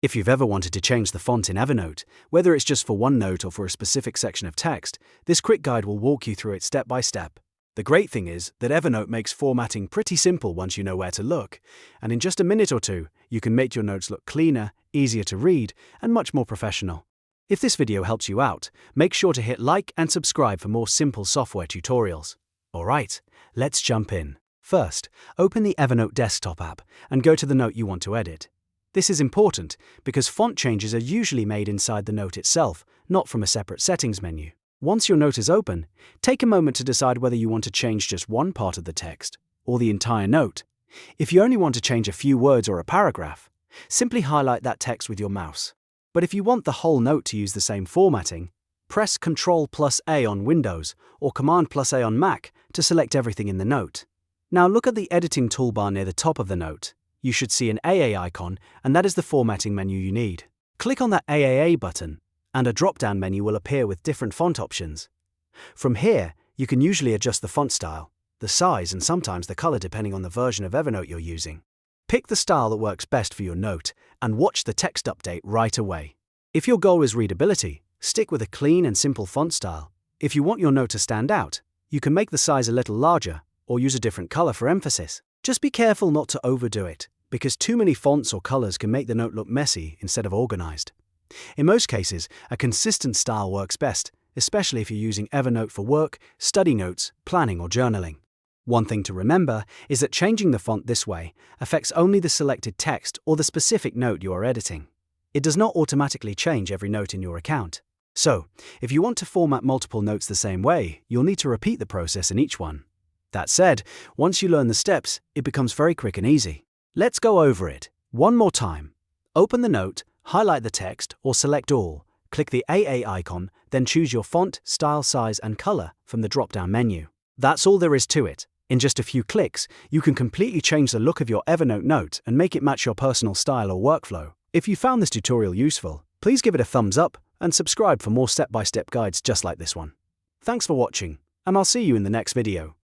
If you've ever wanted to change the font in Evernote, whether it's just for one note or for a specific section of text, this quick guide will walk you through it step by step. The great thing is that Evernote makes formatting pretty simple once you know where to look, and in just a minute or two, you can make your notes look cleaner, easier to read, and much more professional. If this video helps you out, make sure to hit like and subscribe for more simple software tutorials. Alright, let's jump in. First, open the Evernote desktop app and go to the note you want to edit. This is important because font changes are usually made inside the note itself, not from a separate settings menu. Once your note is open, take a moment to decide whether you want to change just one part of the text or the entire note. If you only want to change a few words or a paragraph, simply highlight that text with your mouse. But if you want the whole note to use the same formatting, press Ctrl+A on Windows or Command+A on Mac to select everything in the note. Now look at the editing toolbar near the top of the note. You should see an AA icon, and that is the formatting menu you need. Click on that AAA button, and a drop-down menu will appear with different font options. From here, you can usually adjust the font style, the size, and sometimes the color depending on the version of Evernote you're using. Pick the style that works best for your note, and watch the text update right away. If your goal is readability, stick with a clean and simple font style. If you want your note to stand out, you can make the size a little larger, or use a different color for emphasis. Just be careful not to overdo it, because too many fonts or colors can make the note look messy instead of organized. In most cases, a consistent style works best, especially if you're using Evernote for work, study notes, planning, or journaling. One thing to remember is that changing the font this way affects only the selected text or the specific note you are editing. It does not automatically change every note in your account. So, if you want to format multiple notes the same way, you'll need to repeat the process in each one. That said, once you learn the steps, it becomes very quick and easy. Let's go over it one more time. Open the note, highlight the text, or select all. Click the AA icon, then choose your font, style, size, and color from the drop-down menu. That's all there is to it. In just a few clicks, you can completely change the look of your Evernote note and make it match your personal style or workflow. If you found this tutorial useful, please give it a thumbs up and subscribe for more step-by-step guides just like this one. Thanks for watching, and I'll see you in the next video.